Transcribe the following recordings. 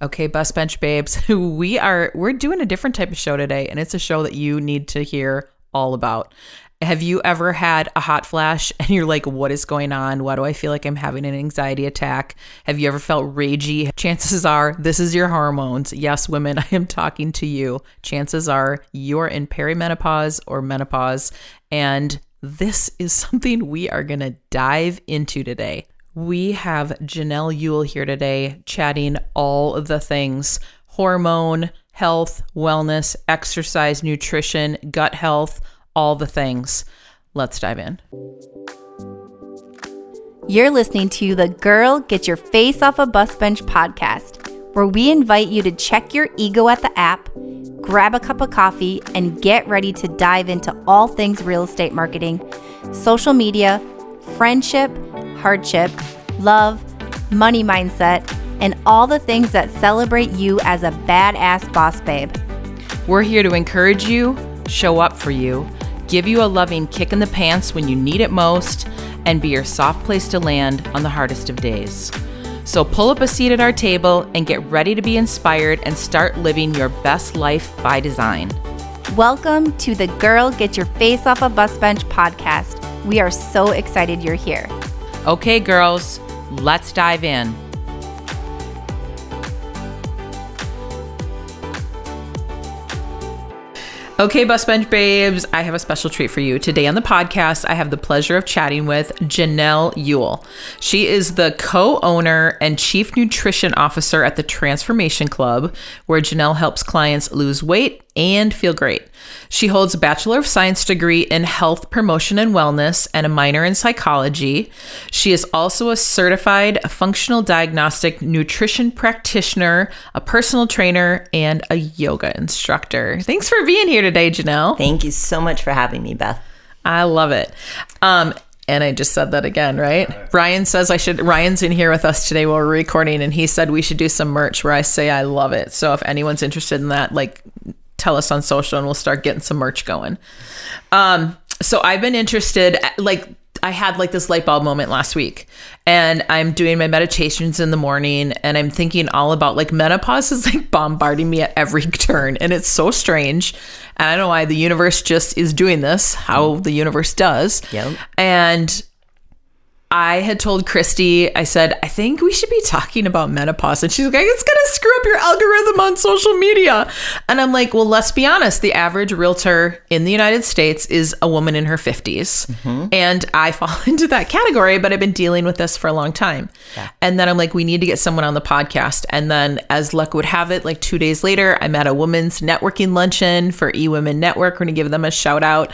Okay, Bus Bench Babes, we're doing a different type of show today, and it's a show that you need to hear all about. Have you ever had a hot flash and you're like, what is going on? Why do I feel like I'm having an anxiety attack? Have you ever felt ragey? Chances are this is your hormones. Yes, women, I am talking to you. Chances are you're in perimenopause or menopause, and this is something we are going to dive into today. We have Janell Yule here today chatting all of the things: hormone, health, wellness, exercise, nutrition, gut health, all the things. Let's dive in. You're listening to the Girl Get Your Face Off a Bus Bench podcast, where we invite you to check your ego at the app, grab a cup of coffee, and get ready to dive into all things real estate marketing, social media, friendship, hardship, love, money mindset, and all the things that celebrate you as a badass boss babe. We're here to encourage you, show up for you, give you a loving kick in the pants when you need it most, and be your soft place to land on the hardest of days. So pull up a seat at our table and get ready to be inspired and start living your best life by design. Welcome to the Girl Get Your Face Off a Bus Bench podcast. We are so excited you're here. Okay, girls, let's dive in. Okay, Bus Bench Babes, I have a special treat for you. Today on the podcast, I have the pleasure of chatting with Janell Yule. She is the co-owner and chief nutrition officer at the Transformation Club, where Janell helps clients lose weight and feel great. She holds a Bachelor of Science degree in health promotion and wellness and a minor in psychology. She is also a certified functional diagnostic nutrition practitioner, a personal trainer, and a yoga instructor. Thanks for being here today, Janell. Thank you so much for having me, Beth. I love it. And I just said that again, right? Ryan says Ryan's in here with us today while we're recording, and he said we should do some merch where I say I love it. So if anyone's interested in that, tell us on social and we'll start getting some merch going. So I've been interested, I had this light bulb moment last week, and I'm doing my meditations in the morning, and I'm thinking all about menopause is bombarding me at every turn, and it's so strange. And I don't know why the universe just is doing this, how the universe does. Yep. And I had told Christy, I said, I think we should be talking about menopause. And she's like, it's going to screw up your algorithm on social media. And I'm like, well, let's be honest. The average realtor in the United States is a woman in her 50s. Mm-hmm. And I fall into that category, but I've been dealing with this for a long time. Yeah. And then I'm like, we need to get someone on the podcast. And then as luck would have it, 2 days later, I'm at a women's networking luncheon for eWomen Network. We're going to give them a shout out.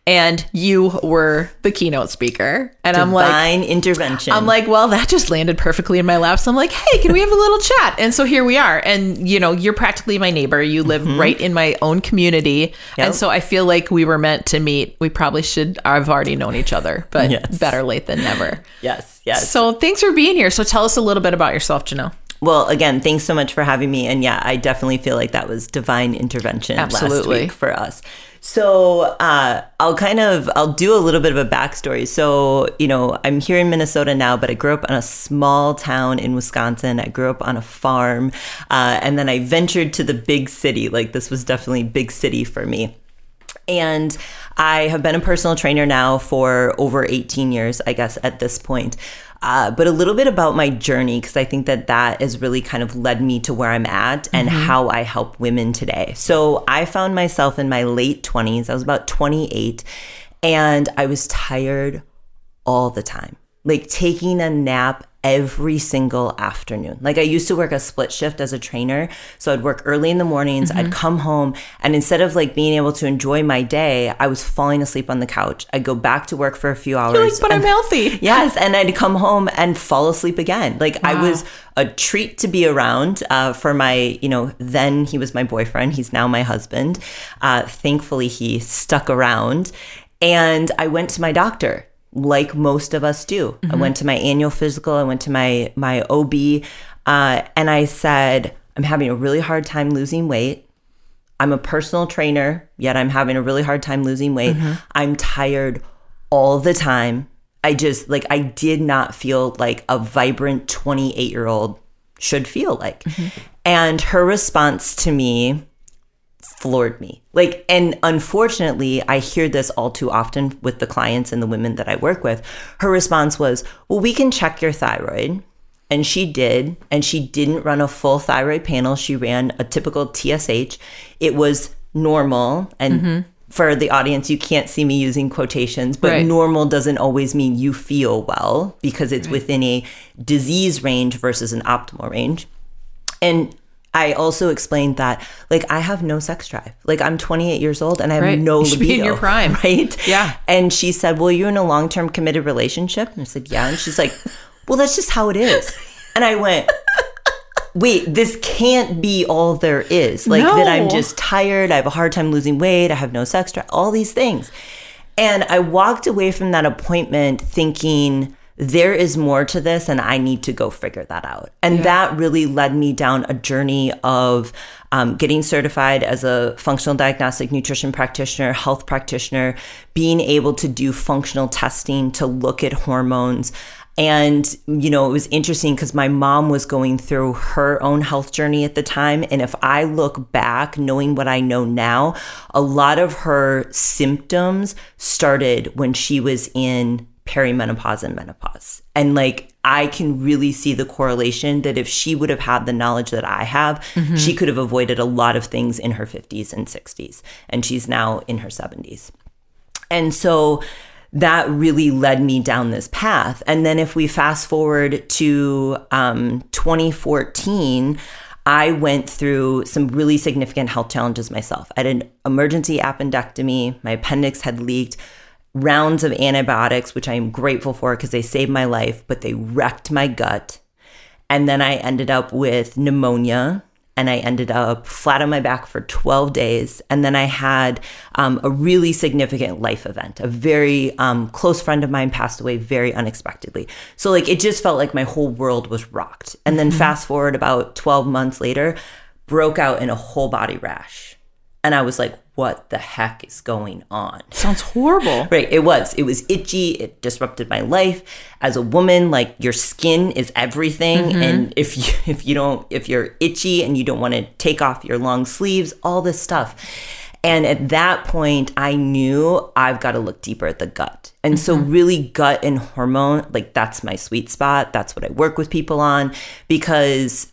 And you were the keynote speaker. And Divine intervention. I'm like, well, that just landed perfectly in my lap. So I'm like, hey, can we have a little chat? And so here we are. And, you're practically my neighbor. You live right in my own community. Yep. And so I feel like we were meant to meet. We probably should have already known each other, but yes. Better late than never. Yes. So thanks for being here. So tell us a little bit about yourself, Janell. Well, again, thanks so much for having me. And yeah, I definitely feel like that was divine intervention last week for us. So I'll do a little bit of a backstory. So, I'm here in Minnesota now, but I grew up in a small town in Wisconsin. I grew up on a farm. And then I ventured to the big city. This was definitely big city for me. And I have been a personal trainer now for over 18 years, I guess, at this point. But a little bit about my journey, because I think that has really kind of led me to where I'm at and how I help women today. So I found myself in my late 20s. I was about 28, and I was tired all the time, taking a nap every single afternoon. I used to work a split shift as a trainer. So I'd work early in the mornings, I'd come home, and instead of being able to enjoy my day, I was falling asleep on the couch. I'd go back to work for a few hours. You're like, but I'm healthy. Yes. And I'd come home and fall asleep again. Wow. I was a treat to be around for my, then he was my boyfriend. He's now my husband. Thankfully, he stuck around. And I went to my doctor, like most of us do. I went to my annual physical. I went to my OB, and I said, I'm having a really hard time losing weight. I'm a personal trainer, yet I'm having a really hard time losing weight. I'm tired all the time. I did not feel like a vibrant 28-year-old should feel like. And her response to me floored me. Like, and unfortunately, I hear this all too often with the clients and the women that I work with. Her response was, well, we can check your thyroid. And she did. And she didn't run a full thyroid panel. She ran a typical TSH. It was normal. And for the audience, you can't see me using quotations, but normal doesn't always mean you feel well, because it's within a disease range versus an optimal range. And I also explained that, like, I have no sex drive. Like, I'm 28 years old and I have no libido. You should be in your prime. Right? Yeah. And she said, well, you're in a long-term committed relationship? And I said, yeah. And she's like, well, that's just how it is. And I went, wait, this can't be all there is. Like, that I'm just tired. I have a hard time losing weight. I have no sex drive. All these things. And I walked away from that appointment thinking, there is more to this and I need to go figure that out. And that really led me down a journey of getting certified as a functional diagnostic nutrition practitioner, health practitioner, being able to do functional testing to look at hormones. And, you know, it was interesting because my mom was going through her own health journey at the time. And if I look back, knowing what I know now, a lot of her symptoms started when she was in perimenopause and menopause. And like, I can really see the correlation that if she would have had the knowledge that I have, she could have avoided a lot of things in her 50s and 60s. And she's now in her 70s. And so that really led me down this path. And then if we fast forward to 2014, I went through some really significant health challenges myself. I had an emergency appendectomy. My appendix had leaked. Rounds of antibiotics, which I am grateful for because they saved my life, but they wrecked my gut. And then I ended up with pneumonia, and I ended up flat on my back for 12 days. And then I had a really significant life event. A very close friend of mine passed away very unexpectedly. So like, it just felt like my whole world was rocked. And then fast forward about 12 months later, broke out in a whole body rash. And I was like, what the heck is going on? Sounds horrible. Right. It was itchy. It disrupted my life. As a woman, like, your skin is everything. And if you're itchy and you don't want to take off your long sleeves, all this stuff. And at that point, I knew I've got to look deeper at the gut. And so really gut and hormone, like, that's my sweet spot. That's what I work with people on, because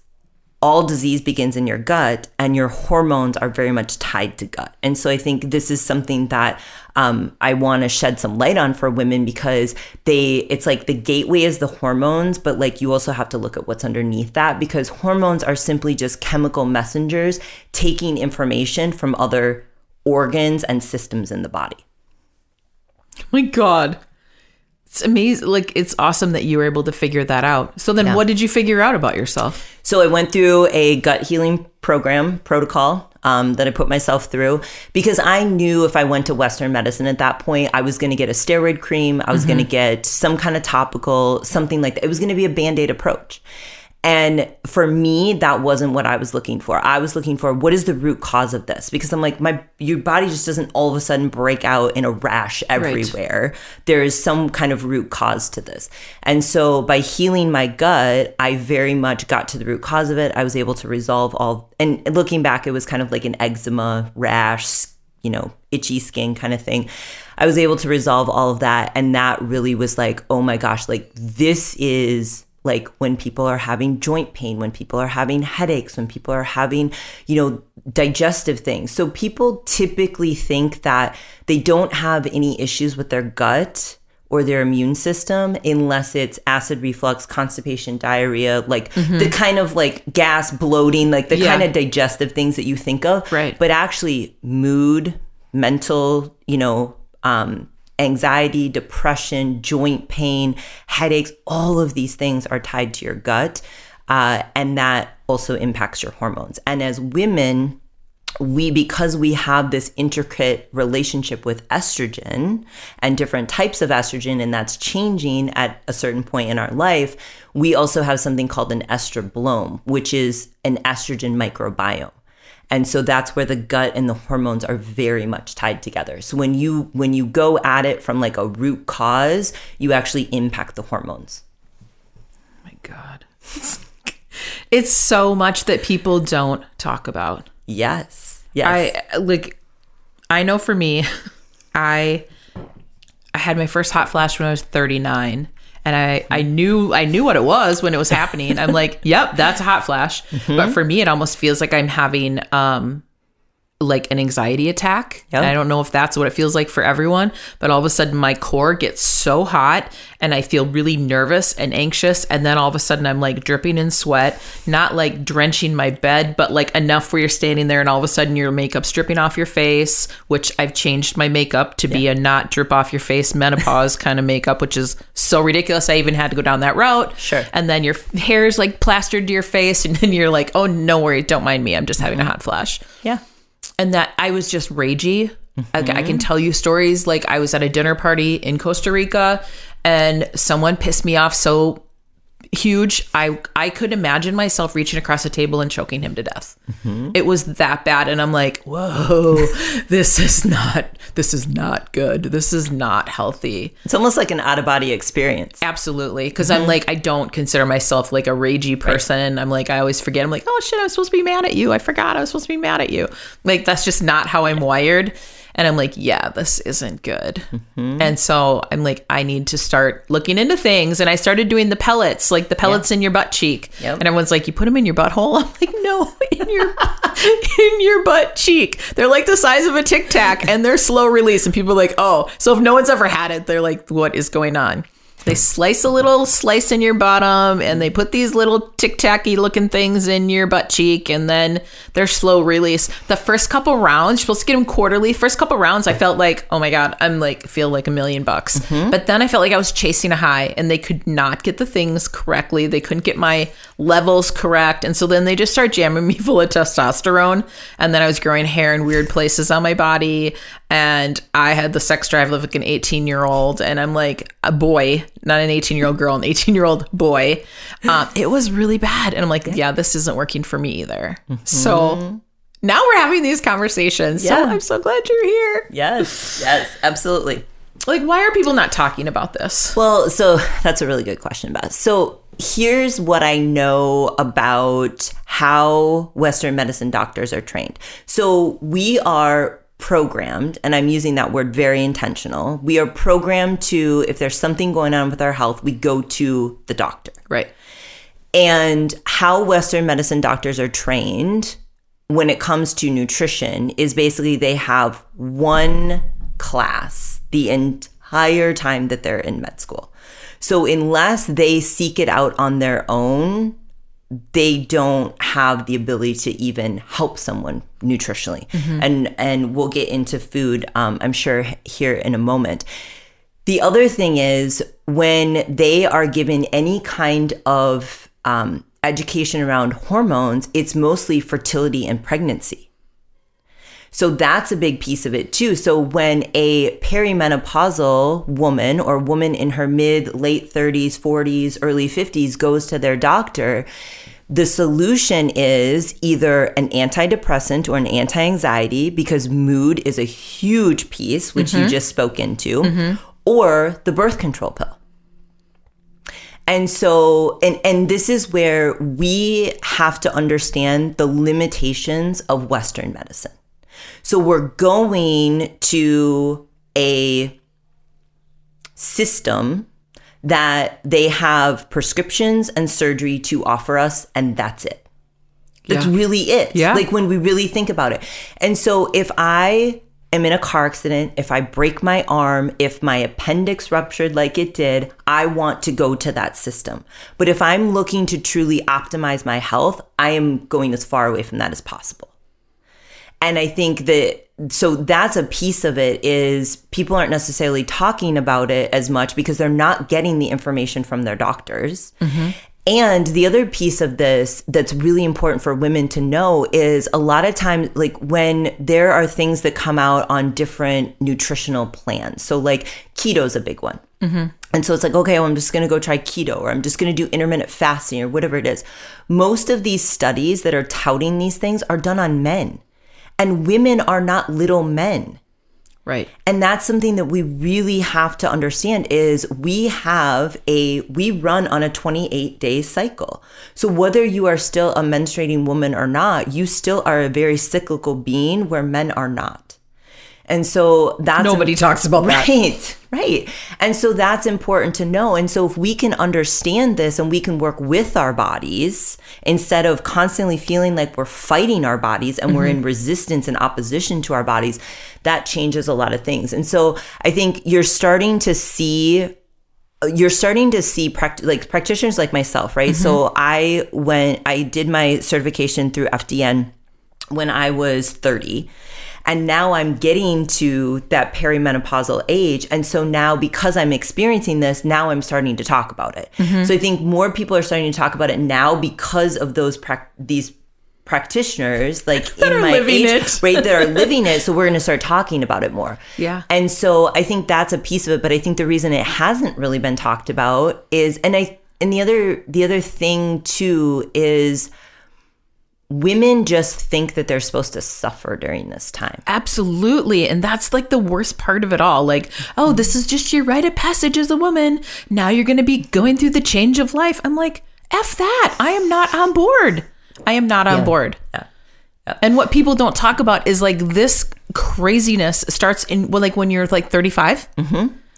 all disease begins in your gut, and your hormones are very much tied to gut. And so I think this is something that I want to shed some light on for women, because it's like the gateway is the hormones, but like, you also have to look at what's underneath that, because hormones are simply just chemical messengers taking information from other organs and systems in the body. Oh my God. It's amazing. Like, it's awesome that you were able to figure that out. So then what did you figure out about yourself? So I went through a gut healing protocol that I put myself through, because I knew if I went to Western medicine at that point, I was going to get a steroid cream. I was going to get some kind of topical, something like that. It was going to be a Band-Aid approach. And for me, that wasn't what I was looking for. I was looking for, what is the root cause of this? Because I'm like, your body just doesn't all of a sudden break out in a rash everywhere. Right. There is some kind of root cause to this. And so by healing my gut, I very much got to the root cause of it. I was able to resolve and looking back, it was kind of like an eczema rash, itchy skin kind of thing. I was able to resolve all of that. And that really was like, oh my gosh, like, this is like when people are having joint pain, when people are having headaches, when people are having, digestive things. So people typically think that they don't have any issues with their gut or their immune system unless it's acid reflux, constipation, diarrhea, like the kind of like gas, bloating, like the kind of digestive things that you think of. Right. But actually mood, mental, anxiety, depression, joint pain, headaches, all of these things are tied to your gut. And that also impacts your hormones. And as women, because we have this intricate relationship with estrogen and different types of estrogen, and that's changing at a certain point in our life, we also have something called an estroblome, which is an estrogen microbiome. And so that's where the gut and the hormones are very much tied together. So when you go at it from like a root cause, you actually impact the hormones. Oh my God. It's so much that people don't talk about. Yes. I know for me, I had my first hot flash when I was 39. And I knew what it was when it was happening. I'm like, yep, that's a hot flash. But for me, it almost feels like I'm having like an anxiety attack. Yep. And I don't know if that's what it feels like for everyone, but all of a sudden my core gets so hot and I feel really nervous and anxious. And then all of a sudden I'm like dripping in sweat, not like drenching my bed, but like enough where you're standing there and all of a sudden your makeup's dripping off your face, which I've changed my makeup to be a not drip off your face menopause kind of makeup, which is so ridiculous. I even had to go down that route. Sure. And then your hair's like plastered to your face and then you're like, oh, no worry, don't mind me. I'm just having a hot flash. Yeah. And that I was just ragey. I can tell you stories like I was at a dinner party in Costa Rica and someone pissed me off so huge. I could imagine myself reaching across a table and choking him to death. It was that bad. And I'm like, whoa, this is not good. This is not healthy. It's almost like an out-of-body experience. Absolutely. Because I'm like, I don't consider myself like a ragey person. Right. I'm like, I always forget. I'm like, oh shit, I was supposed to be mad at you. I forgot I was supposed to be mad at you. Like, that's just not how I'm wired. And I'm like, yeah, this isn't good. And so I'm like, I need to start looking into things. And I started doing the pellets, like the pellets in your butt cheek. Yep. And everyone's like, you put them in your butthole? I'm like, no, in your butt cheek. They're like the size of a Tic Tac and they're slow release. And people are like, oh, so if no one's ever had it, they're like, what is going on? They slice a little slice in your bottom and they put these little tic-tacky looking things in your butt cheek and then they're slow release. The first couple rounds, you're supposed to get them quarterly. First couple rounds, I felt like, oh my God, I'm like, feel like $1 million. But then I felt like I was chasing a high and they could not get the things correctly. They couldn't get my levels correct. And so then they just started jamming me full of testosterone. And then I was growing hair in weird places on my body. And I had the sex drive of like an 18-year-old. And I'm like, a boy, not an 18-year-old girl, an 18-year-old boy. It was really bad. And I'm like, yeah, this isn't working for me either. So now we're having these conversations. Yeah. So I'm so glad you're here. Yes, absolutely. Like, why are people not talking about this? Well, so that's a really good question, Beth. So here's what I know about how Western medicine doctors are trained. So we are programmed, and I'm using that word very intentional. We are programmed to, if there's something going on with our health, we go to the doctor. Right. And how Western medicine doctors are trained when it comes to nutrition is basically they have one class the entire time that they're in med school. So unless they seek it out on their own, they don't have the ability to even help someone nutritionally. And we'll get into food, I'm sure, here in a moment. The other thing is when they are given any kind of education around hormones, it's mostly fertility and pregnancy. So that's a big piece of it too. So when a perimenopausal woman or woman in her late 30s, 40s, early 50s goes to their doctor, the solution is either an antidepressant or an anti-anxiety, because mood is a huge piece, which you just spoke into, or the birth control pill. And so, and this is where we have to understand the limitations of Western medicine. So we're going to a system that they have prescriptions and surgery to offer us, and that's it. That's really it. Yeah. Like when we really think about it. And so if I am in a car accident, if I break my arm, if my appendix ruptured like it did, I want to go to that system. But if I'm looking to truly optimize my health, I am going as far away from that as possible. And I think that, so that's a piece of it, is people aren't necessarily talking about it as much because they're not getting the information from their doctors. And the other piece of this that's really important for women to know is a lot of times, like when there are things that come out on different nutritional plans. So like keto is a big one. And so it's like, okay, well, I'm just going to go try keto, or I'm just going to do intermittent fasting, or whatever it is. Most of these studies that are touting these things are done on men. And women are not little men. Right. And that's something that we really have to understand is we run on a 28-day cycle. So whether you are still a menstruating woman or not, you still are a very cyclical being where men are not. And so that's nobody talks about that. Right. And so that's important to know. And so if we can understand this and we can work with our bodies instead of constantly feeling like we're fighting our bodies and we're in resistance and opposition to our bodies, that changes a lot of things. And so I think you're starting to see practitioners like myself, right? So I did my certification through FDN when I was 30. And now I'm getting to that perimenopausal age. And so now, because I'm experiencing this, now I'm starting to talk about it. So I think more people are starting to talk about it now because of these practitioners, like in my age, right, that are living it. So we're going to start talking about it more. Yeah. And so I think that's a piece of it. But I think the reason it hasn't really been talked about is, and the other thing too is, women just think that they're supposed to suffer during this time. Absolutely. And that's like the worst part of it all. Like, oh, this is just your rite of passage as a woman. Now you're going to be going through the change of life. I'm like, F that. I am not on board. I am not on board. Yeah. And what people don't talk about is like this craziness starts when you're like 35.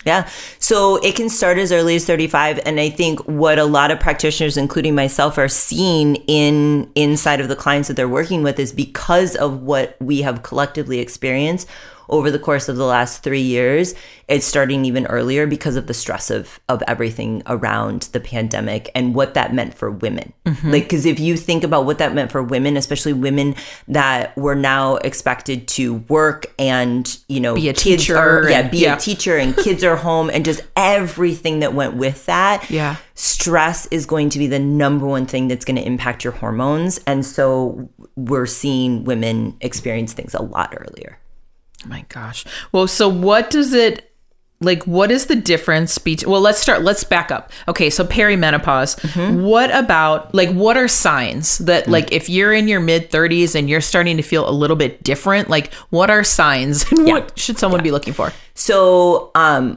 Yeah. So it can start as early as 35. And I think what a lot of practitioners, including myself, are seeing inside of the clients that they're working with is because of what we have collectively experienced over the course of the last 3 years, it's starting even earlier because of the stress of everything around the pandemic and what that meant for women. Like, because if you think about what that meant for women, especially women that were now expected to work and, be a kids teacher. A teacher and kids are home and just everything that went with that. Yeah. Stress is going to be the number one thing that's going to impact your hormones. And so we're seeing women experience things a lot earlier. Oh my gosh. Well, so what is the difference between, let's back up. Okay. So perimenopause, what are signs that like, if you're in your mid 30s and you're starting to feel a little bit different, like what are signs and what should someone be looking for? So,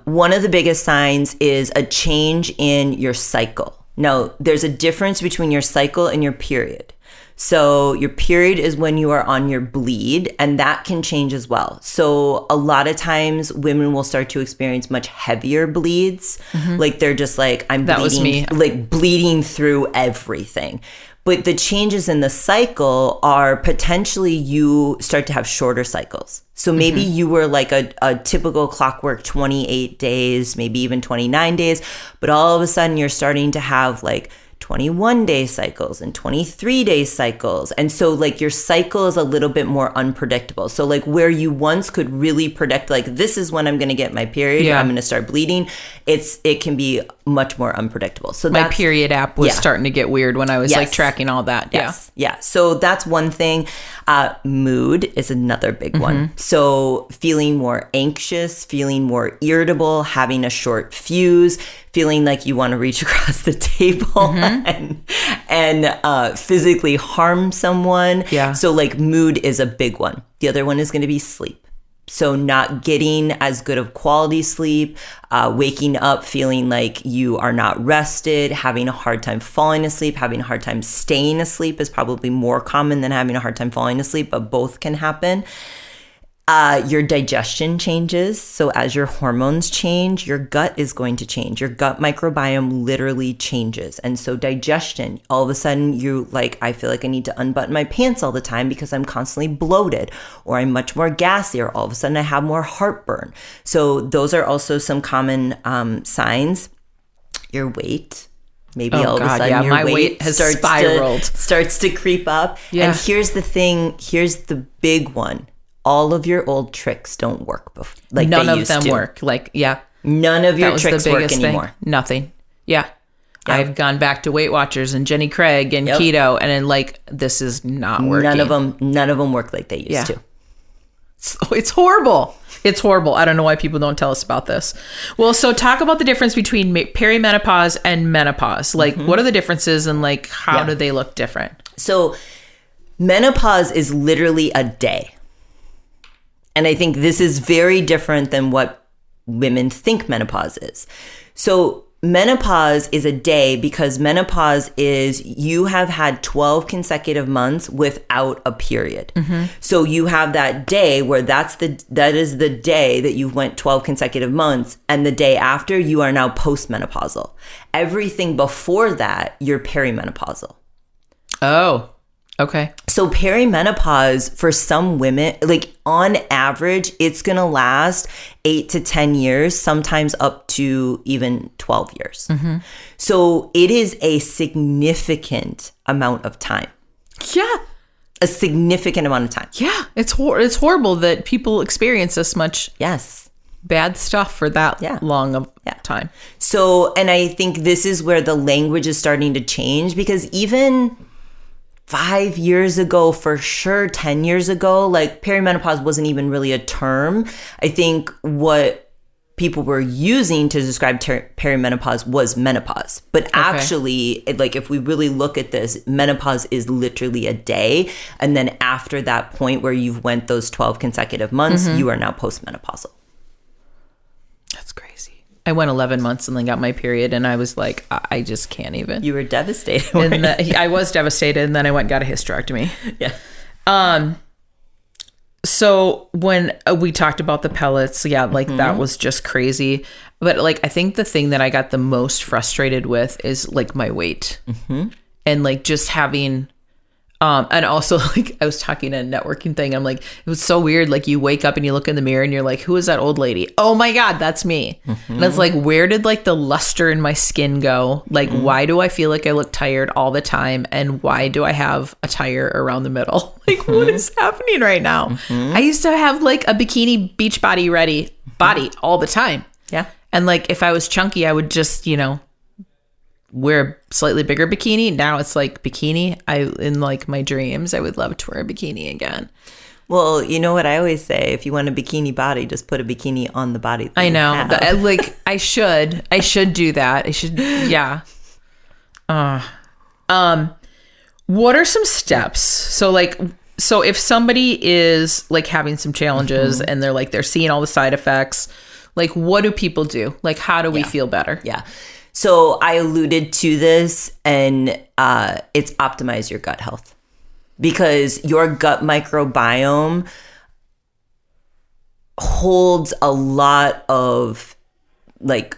one of the biggest signs is a change in your cycle. Now, there's a difference between your cycle and your period. So your period is when you are on your bleed, and that can change as well. So a lot of times women will start to experience much heavier bleeds. Like they're just like, I'm bleeding, like bleeding through everything. But the changes in the cycle are potentially you start to have shorter cycles. So maybe you were like a typical clockwork 28 days, maybe even 29 days, but all of a sudden you're starting to have like 21-day cycles and 23-day cycles. And so like your cycle is a little bit more unpredictable. So like where you once could really predict like this is when I'm going to get my period, I'm going to start bleeding, it can be much more unpredictable. So my period app was starting to get weird when I was like tracking all that. Yeah. So that's one thing. Mood is another big one. So feeling more anxious, feeling more irritable, having a short fuse, feeling like you want to reach across the table and physically harm someone. Yeah. So like mood is a big one. The other one is going to be sleep. So not getting as good of quality sleep, waking up feeling like you are not rested, having a hard time falling asleep, having a hard time staying asleep is probably more common than having a hard time falling asleep, but both can happen. Your digestion changes. So as your hormones change, your gut is going to change. Your gut microbiome literally changes. And so digestion, all of a sudden you like, I feel like I need to unbutton my pants all the time because I'm constantly bloated, or I'm much more gassy, or all of a sudden I have more heartburn. So those are also some common signs. Your weight. Maybe all of a sudden your weight has spiraled. Starts to creep up. Yeah. And here's the thing, here's the big one. All of your old tricks don't work like none they of used them to. Work. Like, yeah. None of your tricks work anymore. Nothing. Yeah. I've gone back to Weight Watchers and Jenny Craig and keto, and then like, this is not working. None of them work like they used to. It's horrible. It's horrible. I don't know why people don't tell us about this. Well, so talk about the difference between perimenopause and menopause. Like, what are the differences, and like, how do they look different? So menopause is literally a day. And I think this is very different than what women think menopause is. So menopause is a day because menopause is you have had 12 consecutive months without a period. So you have that day where that is the day that you went 12 consecutive months, and the day after you are now postmenopausal. Everything before that, you're perimenopausal. Oh, okay. So perimenopause for some women, like on average, it's going to last 8 to 10 years, sometimes up to even 12 years. So it is a significant amount of time. Yeah. A significant amount of time. Yeah. It's horrible that people experience this much bad stuff for that long of time. So, and I think this is where the language is starting to change, because even 5 years ago, for sure, 10 years ago, like perimenopause wasn't even really a term. I think what people were using to describe perimenopause was menopause. But actually, like if we really look at this, menopause is literally a day. And then after that point where you've went those 12 consecutive months, you are now postmenopausal. That's crazy. I went 11 months and then got my period, and I was like, I just can't even. You were devastated. And I was devastated, and then I went and got a hysterectomy. Yeah. So when we talked about the pellets, that was just crazy. But like, I think the thing that I got the most frustrated with is like my weight, and like just having. And also, like, I was talking at a networking thing. I'm like, it was so weird. Like, you wake up and you look in the mirror and you're like, who is that old lady? Oh my God, that's me. And it's like, where did like the luster in my skin go? Like, why do I feel like I look tired all the time? And why do I have a tire around the middle? Like, what is happening right now? I used to have like a bikini beach body ready body all the time. Yeah. And like, if I was chunky, I would just, wear a slightly bigger bikini. Now it's like bikini. In like my dreams, I would love to wear a bikini again. Well, you know what I always say? If you want a bikini body, just put a bikini on the body. I know. I should do that. I should. Yeah. What are some steps? So if somebody is like having some challenges and they're seeing all the side effects, like what do people do? Like, how do we feel better? Yeah. So I alluded to this, and it's optimize your gut health, because your gut microbiome holds a lot of, like,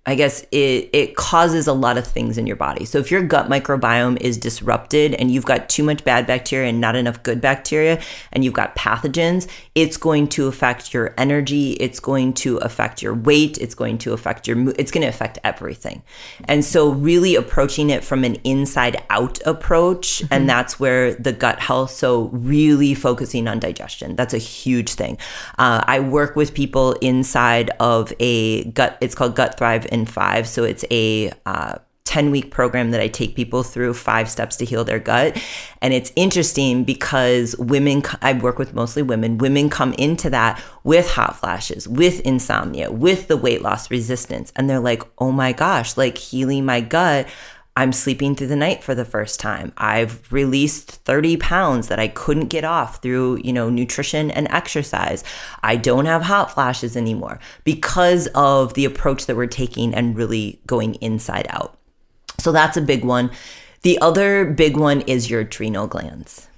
I guess it causes a lot of things in your body. So if your gut microbiome is disrupted and you've got too much bad bacteria and not enough good bacteria, and you've got pathogens, it's going to affect your energy. It's going to affect your weight. It's going to affect your mood. It's going to affect everything. And so really approaching it from an inside out approach. And that's where the gut health. So really focusing on digestion. That's a huge thing. I work with people inside of a gut. It's called Gut Thrive in 5. So it's a 10-week program that I take people through 5 steps to heal their gut. And it's interesting because I work with mostly women. Women come into that with hot flashes, with insomnia, with the weight loss resistance. And they're like, oh my gosh, like healing my gut. I'm sleeping through the night for the first time. I've released 30 pounds that I couldn't get off through, nutrition and exercise. I don't have hot flashes anymore because of the approach that we're taking and really going inside out. So that's a big one. The other big one is your adrenal glands.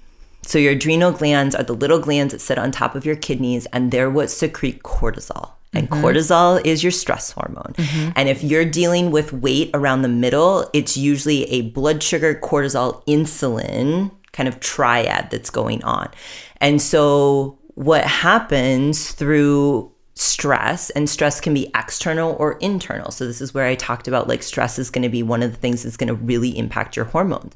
So your adrenal glands are the little glands that sit on top of your kidneys, and they're what secrete cortisol. And cortisol is your stress hormone. And if you're dealing with weight around the middle, it's usually a blood sugar, cortisol, insulin kind of triad that's going on. And so what happens through stress, and stress can be external or internal. So this is where I talked about, like, stress is going to be one of the things that's going to really impact your hormones.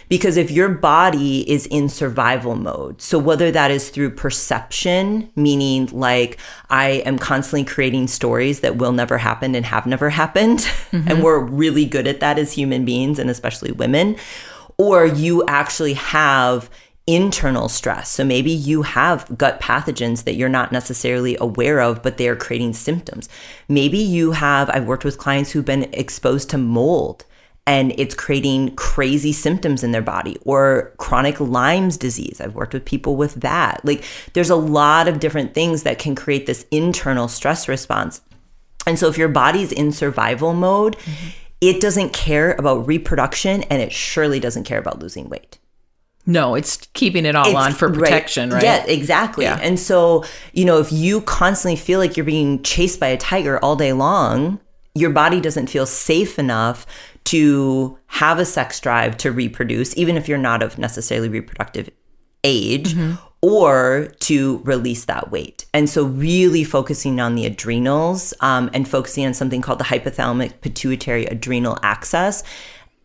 Because if your body is in survival mode, so whether that is through perception, meaning like I am constantly creating stories that will never happen and have never happened, and we're really good at that as human beings, and especially women, or you actually have internal stress. So maybe you have gut pathogens that you're not necessarily aware of, but they are creating symptoms. Maybe I've worked with clients who've been exposed to mold, and it's creating crazy symptoms in their body, or chronic Lyme's disease. I've worked with people with that. Like, there's a lot of different things that can create this internal stress response. And so if your body's in survival mode, it doesn't care about reproduction, and it surely doesn't care about losing weight. No, it's keeping it all on for protection, right? Yeah, exactly. Yeah. And so, if you constantly feel like you're being chased by a tiger all day long, your body doesn't feel safe enough to have a sex drive to reproduce, even if you're not of necessarily reproductive age, or to release that weight. And so really focusing on the adrenals, and focusing on something called the hypothalamic pituitary adrenal axis.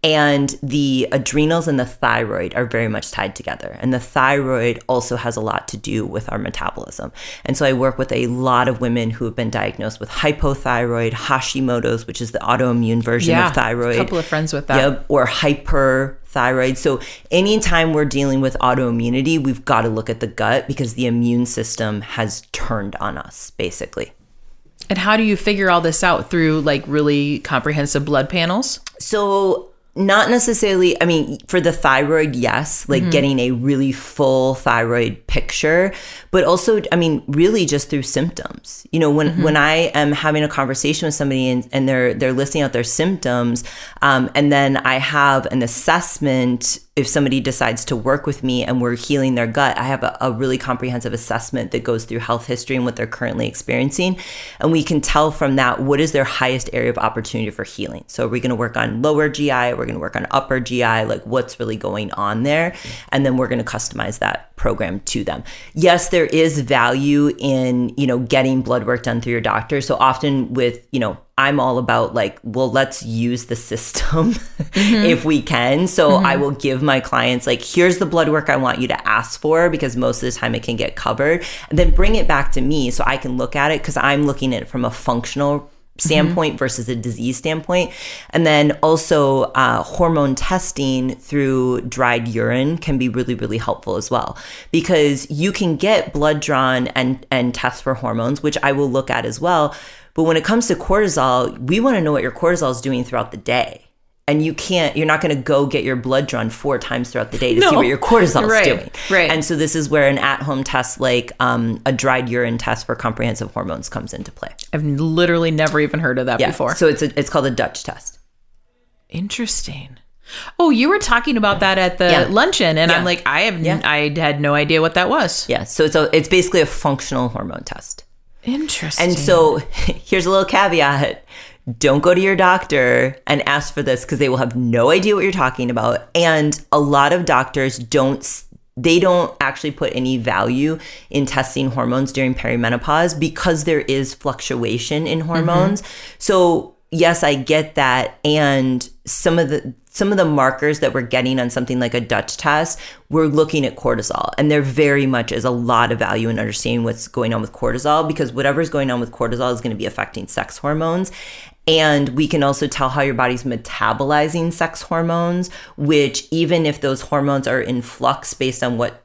And the adrenals and the thyroid are very much tied together. And the thyroid also has a lot to do with our metabolism. And so I work with a lot of women who have been diagnosed with hypothyroid, Hashimoto's, which is the autoimmune version of thyroid. A couple of friends with that. Yep, or hyperthyroid. So anytime we're dealing with autoimmunity, we've got to look at the gut, because the immune system has turned on us, basically. And how do you figure all this out? Through like really comprehensive blood panels? So not necessarily, I mean, for the thyroid, yes, like getting a really full thyroid picture, but also, I mean, really just through symptoms. When I am having a conversation with somebody and they're listing out their symptoms, and then I have an assessment. If somebody decides to work with me and we're healing their gut, I have a really comprehensive assessment that goes through health history and what they're currently experiencing. And we can tell from that, what is their highest area of opportunity for healing? So are we going to work on lower GI? We're going to work on upper GI, like what's really going on there? And then we're going to customize that program to them. Yes, there is value in, getting blood work done through your doctor. So often with, I'm all about like, well, let's use the system if we can. So I will give my clients like, here's the blood work I want you to ask for, because most of the time it can get covered, and then bring it back to me so I can look at it, because I'm looking at it from a functional standpoint versus a disease standpoint. And then also hormone testing through dried urine can be really, really helpful as well, because you can get blood drawn and test for hormones, which I will look at as well. But when it comes to cortisol, we want to know what your cortisol is doing throughout the day. And you're not going to go get your blood drawn 4 times throughout the day to see what your cortisol is doing. Right. And so this is where an at-home test like a dried urine test for comprehensive hormones comes into play. I've literally never even heard of that before. So it's called a Dutch test. Interesting. Oh, you were talking about that at the luncheon, and I'm like, I had no idea what that was. Yeah. So it's basically a functional hormone test. Interesting. And so here's a little caveat. Don't go to your doctor and ask for this, because they will have no idea what you're talking about. And a lot of doctors don't actually put any value in testing hormones during perimenopause, because there is fluctuation in hormones. So yes, I get that. And some of the markers that we're getting on something like a Dutch test, we're looking at cortisol, and there very much is a lot of value in understanding what's going on with cortisol, because whatever's going on with cortisol is going to be affecting sex hormones. And we can also tell how your body's metabolizing sex hormones, which even if those hormones are in flux based on what,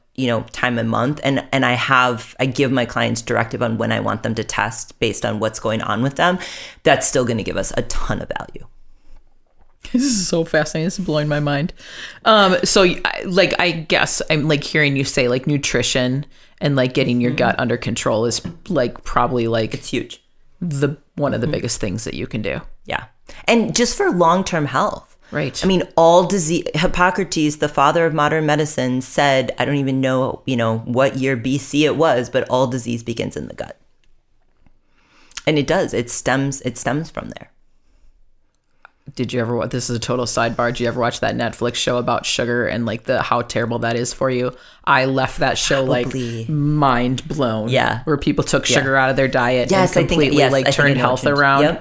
time of month, and I give my clients directive on when I want them to test based on what's going on with them, that's still going to give us a ton of value. This is so fascinating. This is blowing my mind. So I guess I'm like hearing you say like nutrition and like getting your gut under control is like probably like it's huge. One of the biggest things that you can do. Yeah. And just for long-term health. Right. I mean, all disease, Hippocrates, the father of modern medicine, said, I don't even know, what year BC it was, but all disease begins in the gut. And it does. It stems from there. Did you ever watch, this is a total sidebar, did you ever watch that Netflix show about sugar and like how terrible that is for you? I left that show like mind blown. Yeah. Where people took sugar out of their diet and completely turned health around.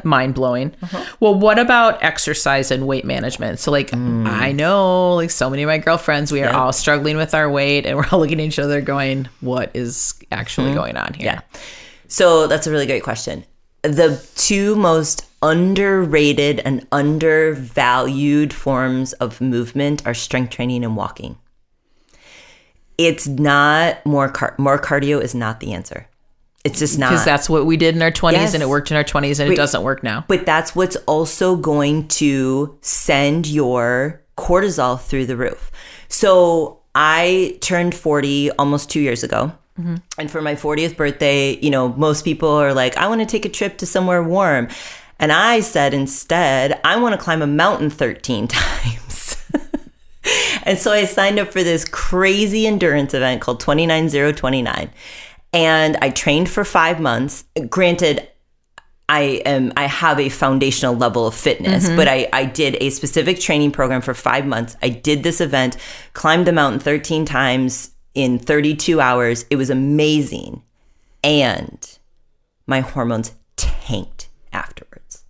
Mind blowing. Well, what about exercise and weight management? So like, I know like so many of my girlfriends, we are all struggling with our weight, and we're all looking at each other going, what is actually going on here? Yeah. So that's a really great question. The two most underrated and undervalued forms of movement are strength training and walking. It's not more cardio is not the answer. It's just not. Because that's what we did in our 20s and it worked in our 20s and it doesn't work now. But that's what's also going to send your cortisol through the roof. So I turned 40 almost 2 years ago. Mm-hmm. And for my 40th birthday, you know, most people are like, I want to take a trip to somewhere warm. And I said instead, I want to climb a mountain 13 times. And so I signed up for this crazy endurance event called 29029. And I trained for 5 months. Granted, I have a foundational level of fitness, but I did a specific training program for 5 months. I did this event, climbed the mountain 13 times in 32 hours. It was amazing. And my hormones tanked afterwards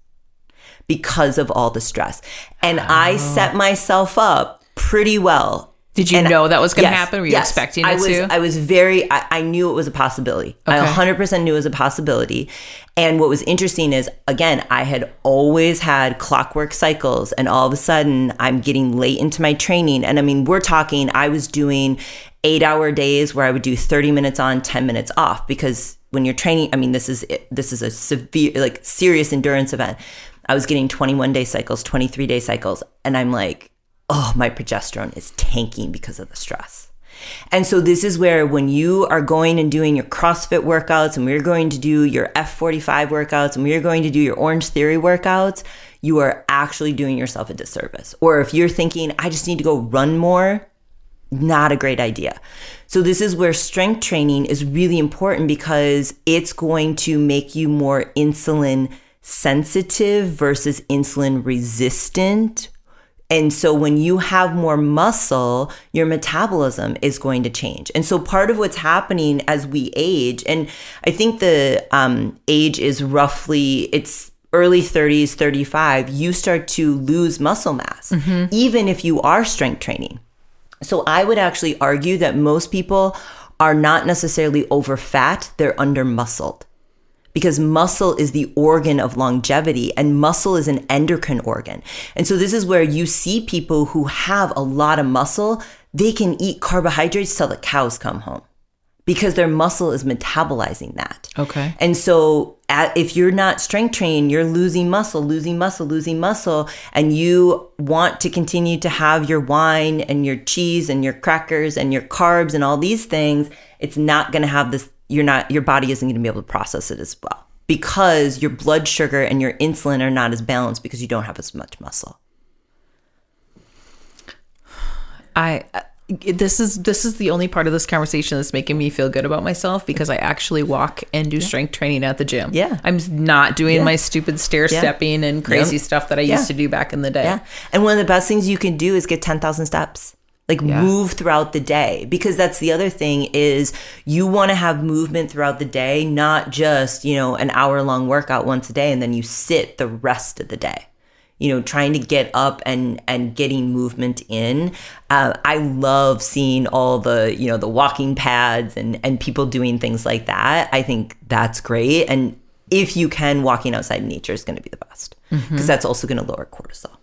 because of all the stress. And I set myself up pretty well. Did you know that was going to happen? Were you expecting it to? I was I knew it was a possibility. Okay. I 100% knew it was a possibility. And what was interesting is, again, I had always had clockwork cycles, and all of a sudden I'm getting late into my training. And I mean, we're talking, I was doing 8-hour days where I would do 30 minutes on, 10 minutes off, because when you're training, I mean, this is a severe, like serious endurance event. I was getting 21-day cycles, 23-day cycles. And I'm like, oh, my progesterone is tanking because of the stress. And so this is where when you are going and doing your CrossFit workouts, and we're going to do your F45 workouts, and we're going to do your Orange Theory workouts, you are actually doing yourself a disservice. Or if you're thinking, I just need to go run more, not a great idea. So this is where strength training is really important, because it's going to make you more insulin sensitive versus insulin resistant. And so when you have more muscle, your metabolism is going to change. And so part of what's happening as we age, and I think the age is roughly, it's early 30s, 35, you start to lose muscle mass, even if you are strength training. So I would actually argue that most people are not necessarily over fat, they're under muscled. Because muscle is the organ of longevity, and muscle is an endocrine organ. And so this is where you see people who have a lot of muscle, they can eat carbohydrates till the cows come home because their muscle is metabolizing that. Okay. And so if you're not strength training, you're losing muscle, and you want to continue to have your wine and your cheese and your crackers and your carbs and all these things, it's not going to have this. Your body isn't going to be able to process it as well, because your blood sugar and your insulin are not as balanced because you don't have as much muscle. This is the only part of this conversation that's making me feel good about myself, because I actually walk and do strength training at the gym. Yeah. I'm not doing my stupid stair stepping and crazy stuff that I used to do back in the day. Yeah. And one of the best things you can do is get 10,000 steps. Move throughout the day, because that's the other thing is you want to have movement throughout the day, not just, an hour-long workout once a day and then you sit the rest of the day. Trying to get up and getting movement in. I love seeing all the, the walking pads and people doing things like that. I think that's great. And if you can, walking outside in nature is going to be the best, because that's also going to lower cortisol.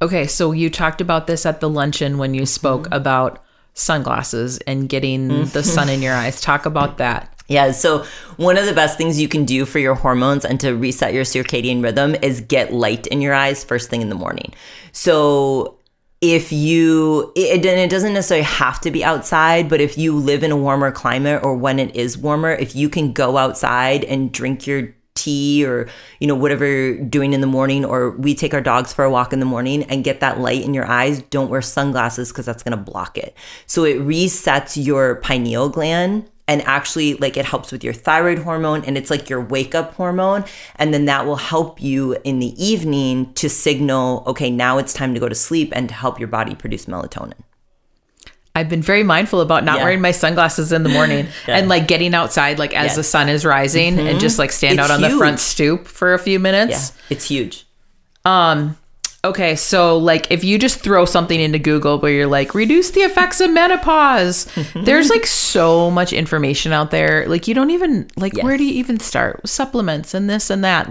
Okay, so you talked about this at the luncheon when you spoke about sunglasses and getting the sun in your eyes. Talk about that. Yeah, so one of the best things you can do for your hormones and to reset your circadian rhythm is get light in your eyes first thing in the morning. So it doesn't necessarily have to be outside, but if you live in a warmer climate, or when it is warmer, if you can go outside and drink your tea or whatever you're doing in the morning, or we take our dogs for a walk in the morning and get that light in your eyes, don't wear sunglasses because that's going to block it. So it resets your pineal gland, and actually it helps with your thyroid hormone, and it's like your wake up hormone. And then that will help you in the evening to signal, okay, now it's time to go to sleep, and to help your body produce melatonin. I've been very mindful about not wearing my sunglasses in the morning and getting outside as the sun is rising and just stand out on the front stoop for a few minutes. Yeah, it's huge. Okay, so if you just throw something into Google where you're reduce the effects of menopause, there's so much information out there. You don't even where do you even start? Supplements and this and that.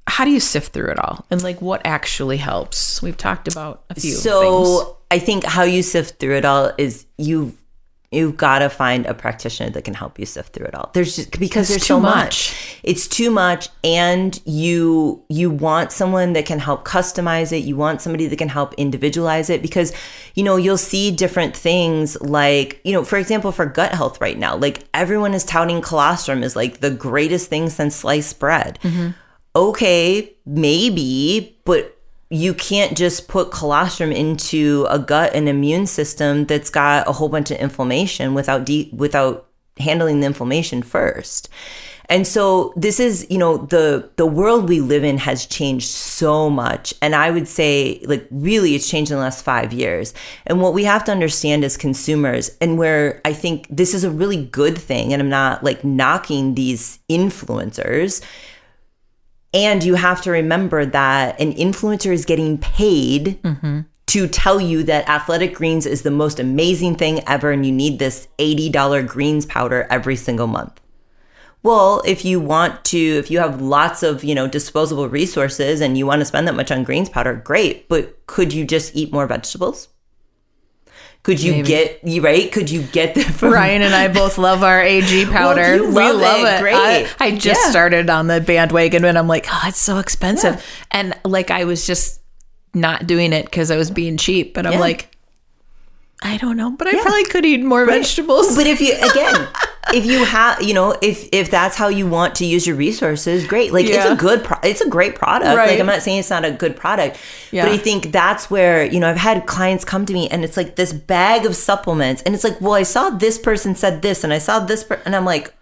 How do you sift through it all? And what actually helps? We've talked about a few things. I think how you sift through it all is you've got to find a practitioner that can help you sift through it all. There's so much. It's too much. And you want someone that can help customize it. You want somebody that can help individualize it, because, you'll see different things like, for example, for gut health right now, like everyone is touting colostrum as like the greatest thing since sliced bread. Okay, maybe, but you can't just put colostrum into a gut and immune system that's got a whole bunch of inflammation without handling the inflammation first. And so this is, the world we live in has changed so much. And I would say, like, really, it's changed in the last 5 years. And what we have to understand as consumers, and where I think this is a really good thing, and I'm not like knocking these influencers, and you have to remember that an influencer is getting paid to tell you that Athletic Greens is the most amazing thing ever and you need this $80 greens powder every single month. Well, if you have lots of, disposable resources and you want to spend that much on greens powder, great. But could you just eat more vegetables? Could you get that from... Ryan and I both love our AG powder. Well, you love it. Great. I just started on the bandwagon and I'm like, oh, it's so expensive. Yeah. And like, I was just not doing it because I was being cheap. But I'm like, I don't know, but I probably could eat more vegetables. But if you have, if that's how you want to use your resources, great. Like it's a great product. Right. Like I'm not saying it's not a good product, but I think that's where, I've had clients come to me and it's like this bag of supplements and it's like, well, I saw this person said this and I saw this, and I'm like,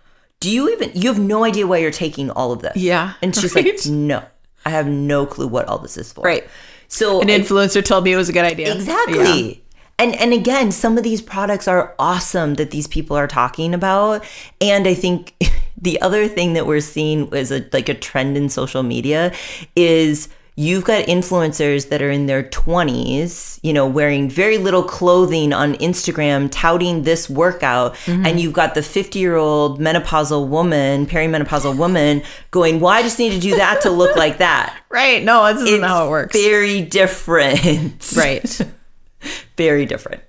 you have no idea why you're taking all of this. Yeah. And she's like, no, I have no clue what all this is for. Right. So an influencer told me it was a good idea. Exactly. Yeah. And again, some of these products are awesome that these people are talking about. And I think the other thing that we're seeing is a trend in social media is you've got influencers that are in their 20s, wearing very little clothing on Instagram, touting this workout. And you've got the 50-year-old perimenopausal woman going, well, I just need to do that to look like that. Right. No, this isn't how it works. Very different. Right. Very different.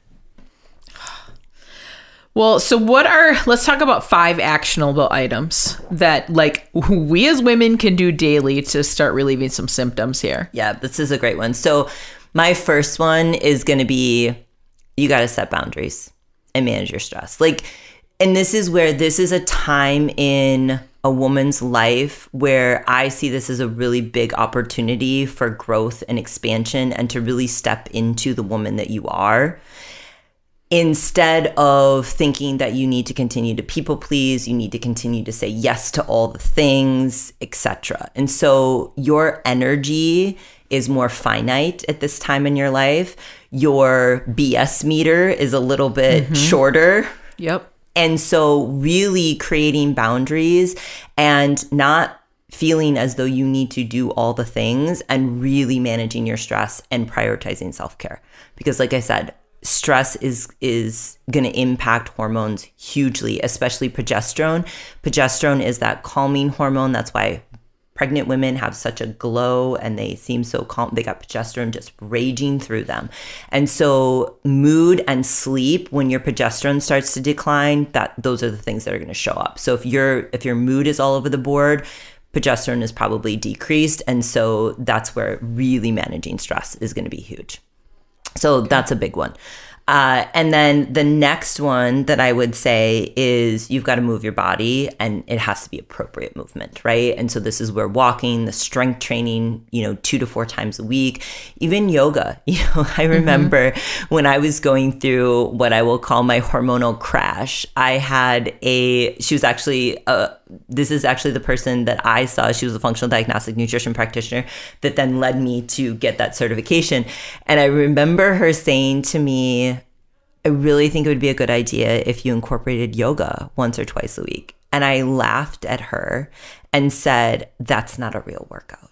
Well, so let's talk about 5 actionable items that like we as women can do daily to start relieving some symptoms here. Yeah, this is a great one. So my first one is going to be, you got to set boundaries and manage your stress. And this is a time in a woman's life where I see this as a really big opportunity for growth and expansion and to really step into the woman that you are, instead of thinking that you need to continue to people please, you need to continue to say yes to all the things, etc. And so your energy is more finite at this time in your life. Your BS meter is a little bit shorter. Yep. And so really creating boundaries and not feeling as though you need to do all the things, and really managing your stress and prioritizing self-care. Because like I said, stress is going to impact hormones hugely, especially progesterone. Progesterone is that calming hormone. That's why pregnant women have such a glow and they seem so calm. They got progesterone just raging through them. And so mood and sleep, when your progesterone starts to decline, those are the things that are going to show up. So if your mood is all over the board, progesterone is probably decreased. And so that's where really managing stress is going to be huge. So that's a big one. And then the next one that I would say is you've got to move your body, and it has to be appropriate movement, right? And so this is where walking, the strength training, 2 to 4 times a week, even yoga. I remember when I was going through what I will call my hormonal crash, this is actually the person that I saw. She was a functional diagnostic nutrition practitioner that then led me to get that certification. And I remember her saying to me, I really think it would be a good idea if you incorporated yoga once or twice a week. And I laughed at her and said, that's not a real workout.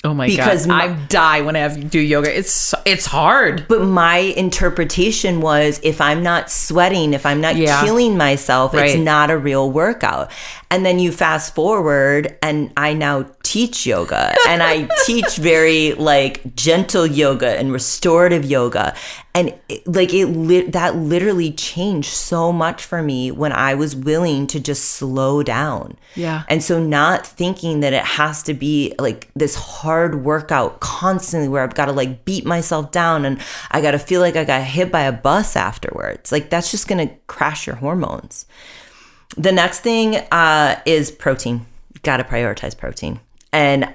Oh my God. I die when I have to do yoga. It's hard. But my interpretation was, if I'm not sweating, if I'm not killing myself, it's not a real workout. And then you fast forward, and I now teach yoga, and I teach very gentle yoga and restorative yoga. And that literally changed so much for me when I was willing to just slow down. Yeah. And so not thinking that it has to be like this hard workout constantly where I've got to like beat myself down and I got to feel like I got hit by a bus afterwards. Like that's just going to crash your hormones. The next thing is protein. Got to prioritize protein. And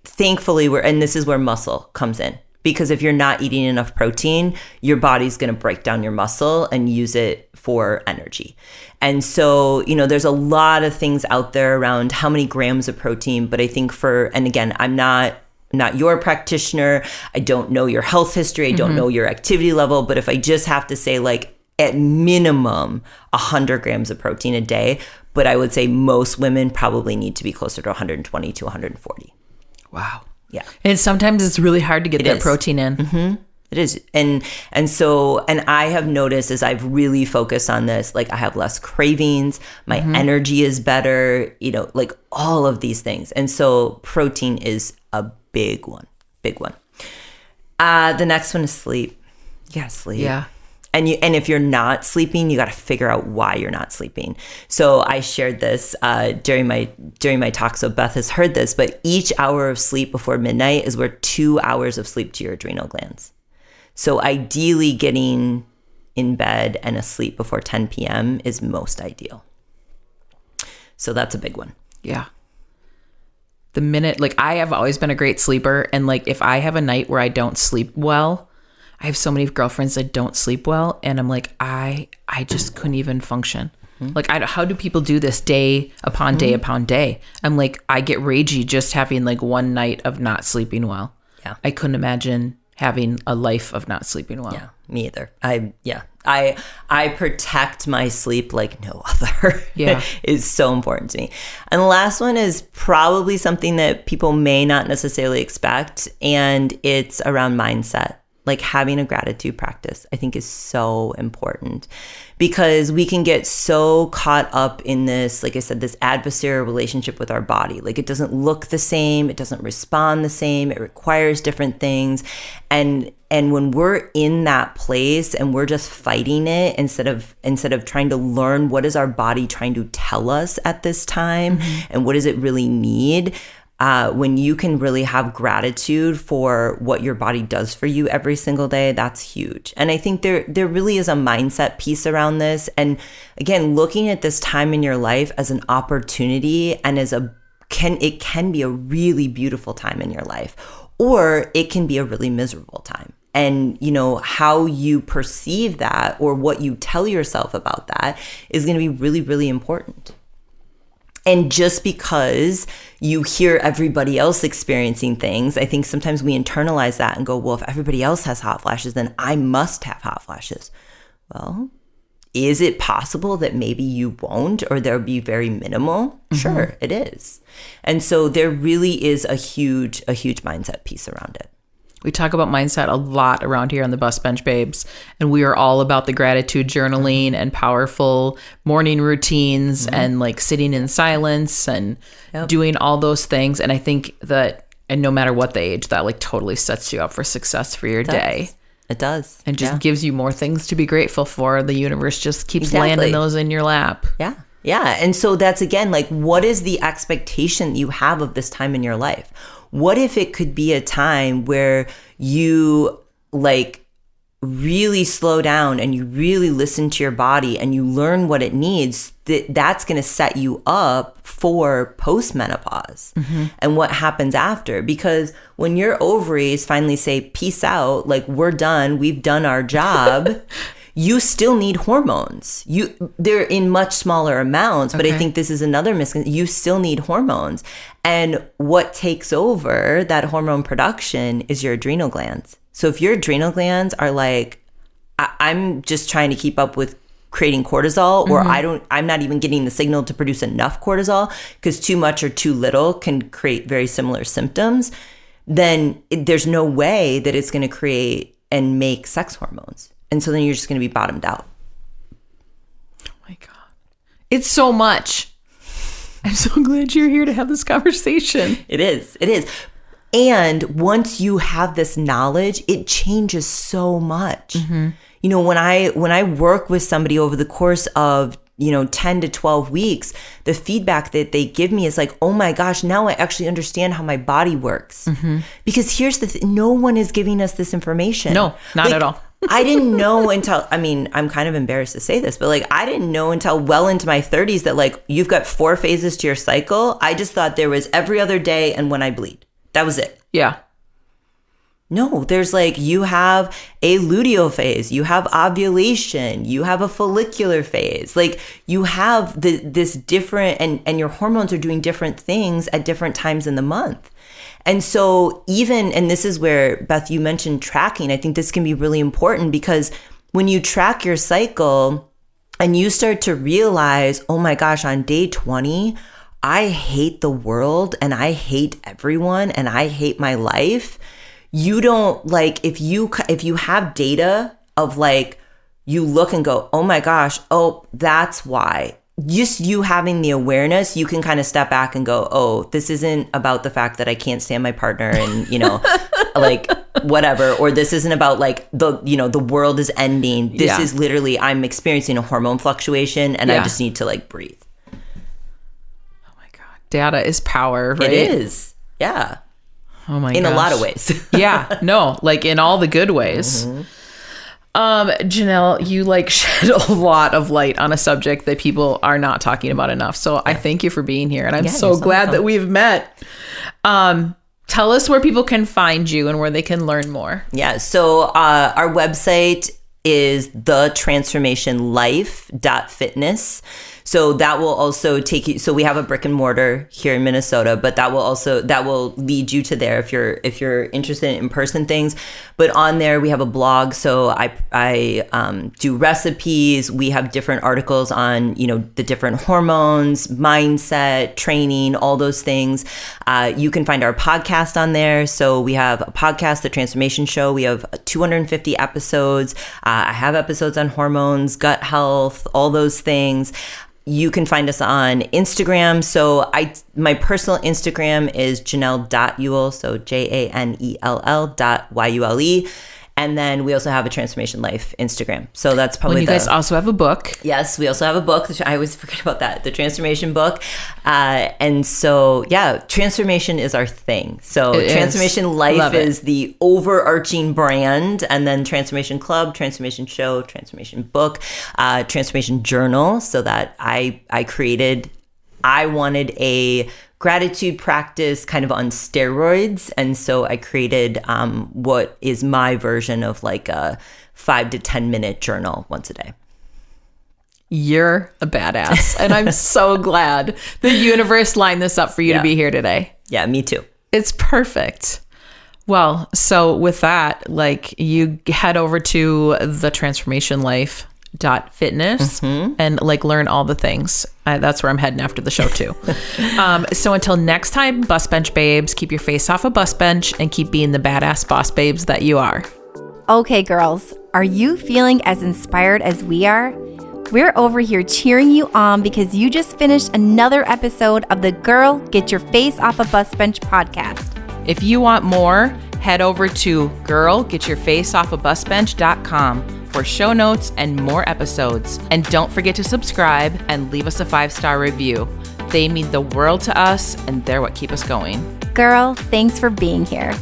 thankfully, and this is where muscle comes in. Because if you're not eating enough protein, your body's going to break down your muscle and use it for energy. And so, there's a lot of things out there around how many grams of protein. But I think and again, I'm not your practitioner. I don't know your health history. I don't know your activity level. But if I just have to say like at minimum 100 grams of protein a day, but I would say most women probably need to be closer to 120 to 140. Wow. Yeah. And sometimes it's really hard to get that protein in. Mm-hmm. It is. And I have noticed as I've really focused on this, like I have less cravings, my energy is better, like all of these things. And so protein is a big one. The next one is sleep. You gotta sleep. Yeah. And if you're not sleeping, you got to figure out why you're not sleeping. So I shared this during my talk. So Beth has heard this, but each hour of sleep before midnight is worth 2 hours of sleep to your adrenal glands. So ideally, getting in bed and asleep before 10 p.m. is most ideal. So that's a big one. Yeah. The minute, like I have always been a great sleeper, and like if I have a night where I don't sleep well. I have so many girlfriends that don't sleep well, and I'm like, I just couldn't even function. Like, how do people do this day upon day upon day? I'm like, I get ragey just having like one night of not sleeping well. Yeah, I couldn't imagine having a life of not sleeping well. Yeah, me either. I protect my sleep like no other. Yeah, it's so important to me. And the last one is probably something that people may not necessarily expect, and it's around mindset. Like having a gratitude practice, I think is so important because we can get so caught up in this, like I said, this adversarial relationship with our body. Like it doesn't look the same. It doesn't respond the same. It requires different things. And when we're in that place and we're just fighting it instead of trying to learn what is our body trying to tell us at this time and what does it really need, when you can really have gratitude for what your body does for you every single day, that's huge. And I think there really is a mindset piece around this. And again, looking at this time in your life as an opportunity and it can be a really beautiful time in your life, or it can be a really miserable time. And, how you perceive that or what you tell yourself about that is going to be really, really important. And just because you hear everybody else experiencing things, I think sometimes we internalize that and go, well, if everybody else has hot flashes, then I must have hot flashes. Well, is it possible that maybe you won't, or there'll be very minimal? Sure, it is. And so there really is a huge mindset piece around it. We talk about mindset a lot around here on the Bus Bench Babes, and we are all about the gratitude journaling and powerful morning routines and like sitting in silence and doing all those things. And I think that, and no matter what the age, that like totally sets you up for success for your day. It does. And just gives you more things to be grateful for. The universe just keeps landing those in your lap. Yeah. Yeah. And so that's, again, like, what is the expectation you have of this time in your life? What if it could be a time where you like really slow down and you really listen to your body and you learn what it needs? That's going to set you up for postmenopause and what happens after. Because when your ovaries finally say, peace out, like we're done, we've done our job, you still need hormones. They're in much smaller amounts, but I think this is another misconception. You still need hormones. And what takes over that hormone production is your adrenal glands. So if your adrenal glands are like, I'm just trying to keep up with creating cortisol, or I'm not even getting the signal to produce enough cortisol, because too much or too little can create very similar symptoms, then there's no way that it's going to create and make sex hormones. And so then you're just going to be bottomed out. Oh my God. It's so much. I'm so glad you're here to have this conversation. It is. It is. And once you have this knowledge, it changes so much. You know, when I work with somebody over the course of 10 to 12 weeks, the feedback that they give me is like, oh my gosh, now I actually understand how my body works. Because here's the no one is giving us this information. No, not at all. I didn't know until, I mean, I'm kind of embarrassed to say this, but like, I didn't know until well into my 30s that like, you've got 4 phases to your cycle. I just thought there was every other day and when I bleed. That was it. Yeah. No, there's like, you have a luteal phase, you have ovulation, you have a follicular phase. Like you have this different, and your hormones are doing different things at different times in the month. And so and this is where, Beth, you mentioned tracking. I think this can be really important because when you track your cycle and you start to realize, oh my gosh, on day 20, I hate the world and I hate everyone and I hate my life. You don't like, if you have data of like, you look and go, oh my gosh, oh, that's why. Just you having the awareness, you can kind of step back and go, oh, this isn't about the fact that I can't stand my partner and, like whatever, or this isn't about like the world is ending. This is literally, I'm experiencing a hormone fluctuation and I just need to like breathe. Oh my God. Data is power, right? It is. Yeah. Oh my gosh. In a lot of ways. Yeah. No, like in all the good ways. Janell, you like shed a lot of light on a subject that people are not talking about enough. So I thank you for being here. And I'm so glad that we've met. Tell us where people can find you and where they can learn more. Yeah. So our website is thetransformationlife.fitness. So that will also take you. So we have a brick and mortar here in Minnesota, but that will lead you to there if you're interested in in-person things. But on there we have a blog. So I do recipes. We have different articles on the different hormones, mindset, training, all those things. You can find our podcast on there. So we have a podcast, The Transformation Show. We have 250 episodes. I have episodes on hormones, gut health, all those things. You can find us on Instagram. So my personal Instagram is Janell.Yule. So JANELL.YULE. And then we also have a Transformation Life Instagram. So that's probably you guys also have a book. Yes, we also have a book. I always forget about that. The Transformation book. And so, transformation is our thing. So Transformation Life is the overarching brand. And then Transformation Club, Transformation Show, Transformation Book, Transformation Journal. So that I wanted a gratitude practice kind of on steroids. And so I created what is my version of like a 5 to 10 minute journal once a day. You're a badass. And I'm so glad the universe lined this up for you to be here today. Yeah, me too. It's perfect. Well, so with that, like you head over to thetransformationlife.fitness and like learn all the things. That's where I'm heading after the show too. So until next time, bus bench babes, keep your face off a bus bench and keep being the badass boss babes that you are. Okay, girls, are you feeling as inspired as we are? We're over here cheering you on because you just finished another episode of the Girl, Get Your Face Off a Bus Bench podcast. If you want more, head over to girlgetyourfaceoffabusbench.com for show notes and more episodes. And don't forget to subscribe and leave us a 5-star review. They mean the world to us and they're what keep us going. Girl, thanks for being here.